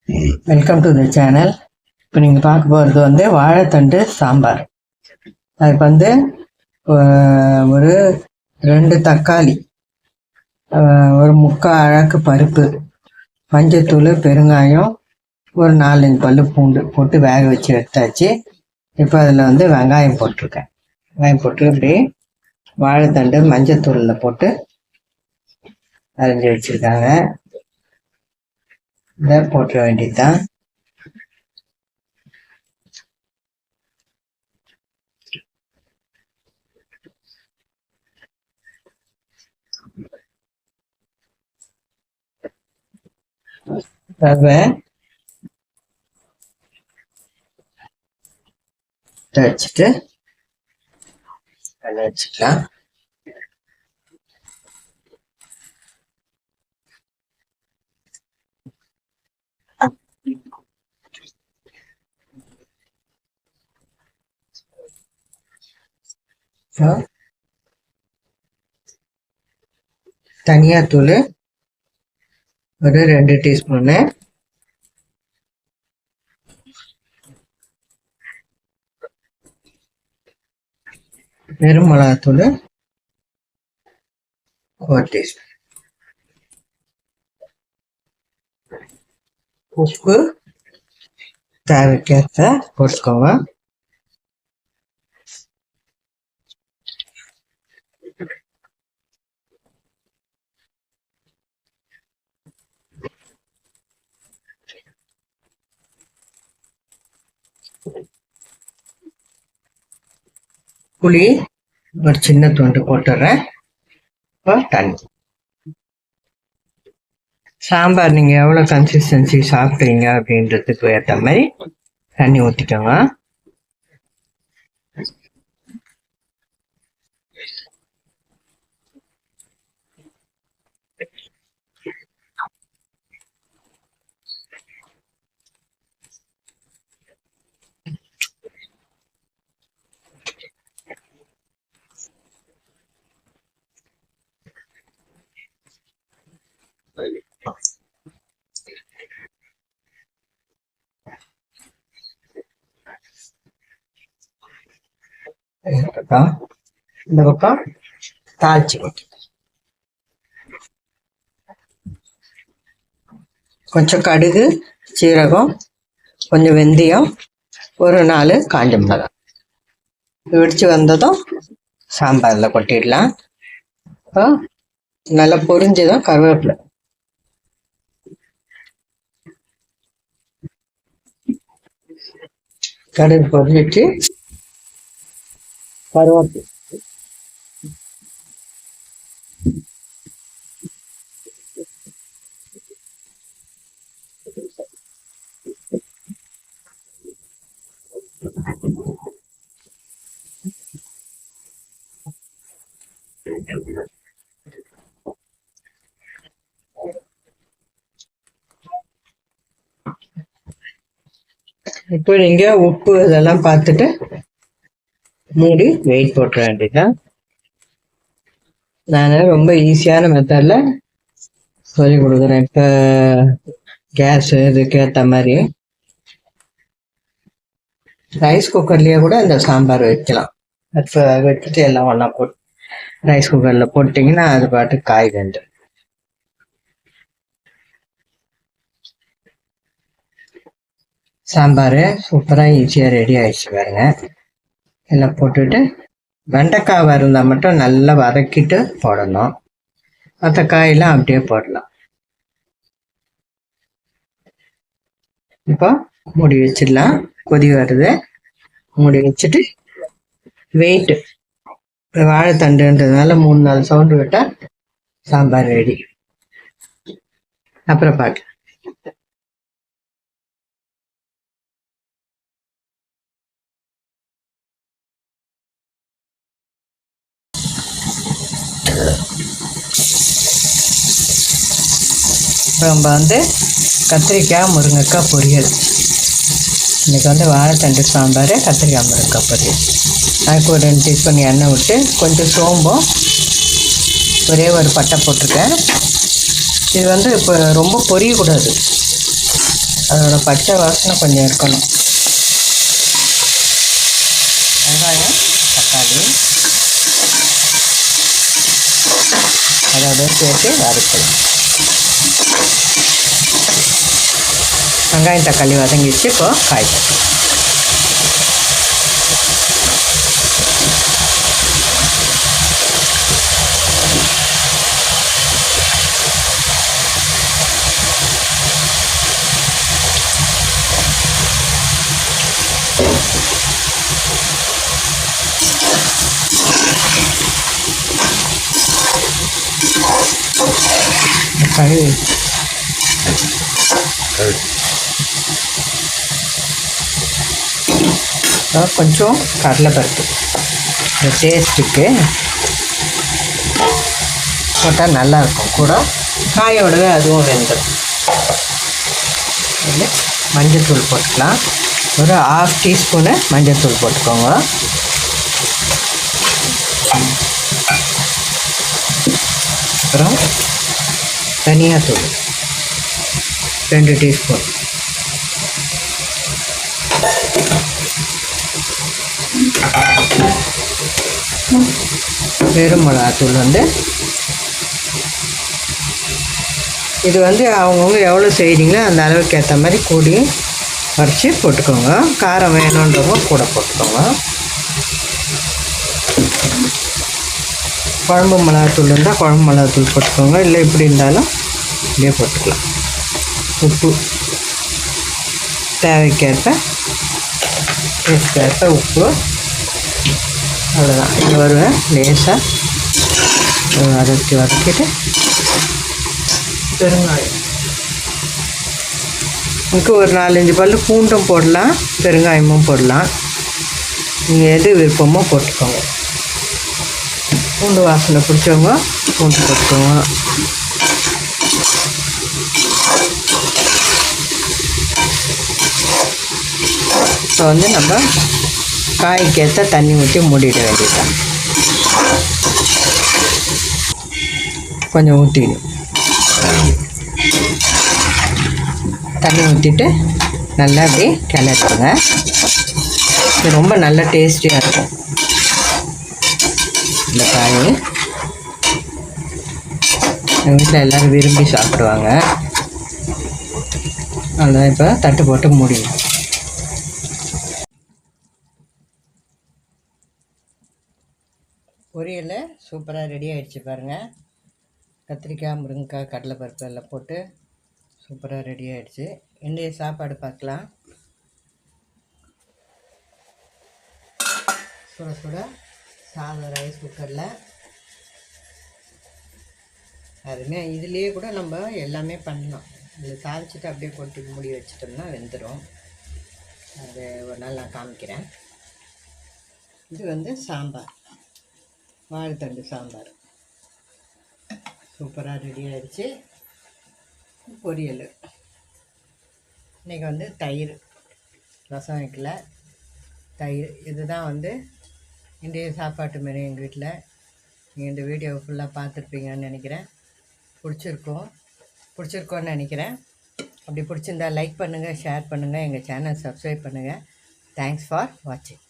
Welcome to the channel. இப்போ நீங்கள் பார்க்க போகிறது வந்து வாழைத்தண்டு சாம்பார். அதுக்கு வந்து ஒரு 2 தக்காளி, ஒரு 3/4 அழகு பருப்பு, மஞ்சத்தூள், பெருங்காயம், ஒரு 4-5 பல்லு பூண்டு போட்டு வேக வச்சு எடுத்தாச்சு. இப்போ அதில் வந்து வெங்காயம் போட்டிருக்கேன். வெங்காயம் போட்டு இப்படி வாழைத்தண்டு மஞ்சத்தூளில் போட்டு அரைஞ்சி வச்சுருக்காங்க. இதை போட்டுற வேண்டியதுதான். ரவை வச்சுட்டு அதை வச்சுக்கலாம். தனியாத்தூள் ஒரு 2 டீஸ்பூனு, வெறும் மிளகாத்தூள் 1 டீஸ்பூன், உப்பு தேவைக்கேற்ற போட்டுக்கோங்க. புளி ஒரு சின்ன துண்டு போட்டுடுறேன். இப்போ தண்ணி. சாம்பார் நீங்கள் எவ்வளோ கன்சிஸ்டன்சி சாப்பிட்றீங்க அப்படின்றதுக்கு ஏற்ற மாதிரி தண்ணி ஊற்றிக்கோங்க. இந்த பக்கம் தாளிச்சு கொஞ்சம் கடுகு, சீரகம், கொஞ்சம் வெந்தயம், ஒரு 4 காஞ்ச மிளகாய் வெடிச்சு வந்ததும் சாம்பாரில் கொட்டிடலாம். நல்லா பொரிஞ்சதும் கருவேப்பிலை, கடுகு பொரிஞ்சிட்டு கருவேப்பிலை, இப்போ நீங்க உப்பு இதெல்லாம் பார்த்துட்டு மூடி வெயிட் போட்டுற வேண்டியதான். நான் ரொம்ப ஈஸியான மெத்தட்ல சொல்லி கொடுக்குறேன். இப்போ கேஸ் இதுக்கு ஏற்ற மாதிரி ரைஸ் குக்கர்லேயே கூட இந்த சாம்பார் வைக்கலாம். இப்போ வச்சுட்டு எல்லாம் ஒன்றா போட்டு ரைஸ் குக்கரில் போட்டிங்கன்னா அது பாட்டு காய் வெந்து. சாம்பார் சூப்பராக ஈஸியாக ரெடி ஆயிடுச்சு பாருங்க. எல்லாம் போட்டுட்டு வெண்டைக்காய் இருந்தால் மட்டும் நல்லா வதக்கிட்டு போடணும். மற்ற காயெல்லாம் அப்படியே போடலாம். இப்போ மூடி வச்சிடலாம். கொதி வருது, மூடி வச்சுட்டு வெயிட்டு வாழைத்தண்டுன்றதுனால 3-4 சவுண்டு விட்டால் சாம்பார் ரெடி. அப்புறம் பார்க்கலாம். நம்ம வந்து கத்திரிக்காய் முருங்கைக்காய் பொரியல். இன்றைக்கி வந்து வாழைத்தண்டு சாம்பார், கத்திரிக்காய் முருங்கைக்காய் பொரியல். அதுக்கு ஒரு 2 டீஸ்பூன் எண்ணெய் விட்டு கொஞ்சம் சோம்பும் ஒரே ஒரு பட்டை போட்டிருக்கேன். இது வந்து இப்போ ரொம்ப பொரியக்கூடாது. அதோட பச்சை வாசனை கொஞ்சம் இருக்கணும். வெங்காயம் தக்காளி அதோட சேர்த்து வறுக்கலாம். வெங்காயம் தக்காளி வதங்கிச்சு. இப்போ காய் கழுவி கொஞ்சம் கடலைப்பருப்பு இந்த டேஸ்ட்டுக்கு போட்டால் நல்லாயிருக்கும். கூட காயோடவே அதுவும் வெந்துடும். மஞ்சத்தூள் போட்டுக்கலாம். ஒரு 1/2 டீஸ்பூனு மஞ்சத்தூள் போட்டுக்கோங்க. அப்புறம் தனியாத்தூள் 2 டீஸ்பூன். வெறும் மிளகாத்தூள் இது அவங்கவுங்க எவ்வளோ செய்கிறீங்களோ அந்த அளவுக்கு ஏற்ற மாதிரி கூடி வரைச்சி போட்டுக்கோங்க. காரம் வேணுன்றவங்க கூட போட்டுக்கோங்க. குழம்பு மிளகாத்தூள் இருந்தால் குழம்பு மிளகாத்தூள் போட்டுக்கோங்க. இல்லை இப்படி இருந்தாலும் இப்படியே போட்டுக்கலாம். உப்பு தேவைக்கேற்ப டேஸ்ட்கேற்ப உப்பு. அவ்வளோதான். இது வருவேன் லேசாக வதக்கிட்டு பெருங்காயம் இதுக்கு ஒரு 4-5 பல் பூண்டும் போடலாம், பெருங்காயமும் போடலாம். நீங்கள் எது விருப்பமோ போட்டுக்கோங்க. பூண்டு வாசனை பிடிச்சவங்க பூண்டு போட்டுக்கோங்க. இப்போ நம்ம காய்க்கேற்ற தண்ணி ஊற்றி மூடிட வேண்டியதுதான். கொஞ்சம் ஊற்றிடும். தண்ணி ஊற்றிட்டு நல்லா அப்படியே கிளறுங்க. இது ரொம்ப நல்ல டேஸ்டியாக இருக்கும் இந்த காய். எங்கள் வீட்டில் எல்லோரும் விரும்பி சாப்பிடுவாங்க. அவ்வளோதான். இப்போ தட்டு போட்டு மூடிடும். பொரியல் சூப்பராக ரெடி ஆகிடுச்சு பாருங்கள். கத்திரிக்காய், முருங்கைக்காய், கடலைப்பருப்பு எல்லாம் போட்டு சூப்பராக ரெடி ஆகிடுச்சு. இன்றைய சாப்பாடு பார்க்கலாம். சுட சுட சாதம் ரைஸ் குக்கரில் அதுமே இதுலேயே கூட நம்ம எல்லாமே பண்ணலாம். இதில் தாளிச்சிட்டு அப்படியே கொட்டி மூடி வச்சிட்டோம்னா வெந்துடும். அது ஒரு நாள் நான் காமிக்கிறேன். இது சாம்பார், வாழைத்தண்டு சாம்பார் சூப்பராக ரெடி ஆகிடுச்சு. பொரியல் இன்றைக்கி தயிர், ரசம் வைக்கல, தயிர். இதுதான் இன்றைய சாப்பாட்டு மெனு எங்கள் வீட்டில். நீங்கள் இந்த வீடியோவை ஃபுல்லாக பார்த்துருப்பீங்கன்னு நினைக்கிறேன். பிடிச்சிருக்கோன்னு நினைக்கிறேன். அப்படி பிடிச்சிருந்தா லைக் பண்ணுங்கள், ஷேர் பண்ணுங்கள், எங்கள் சேனல் சப்ஸ்கிரைப் பண்ணுங்கள். தேங்க்ஸ் ஃபார் வாட்சிங்.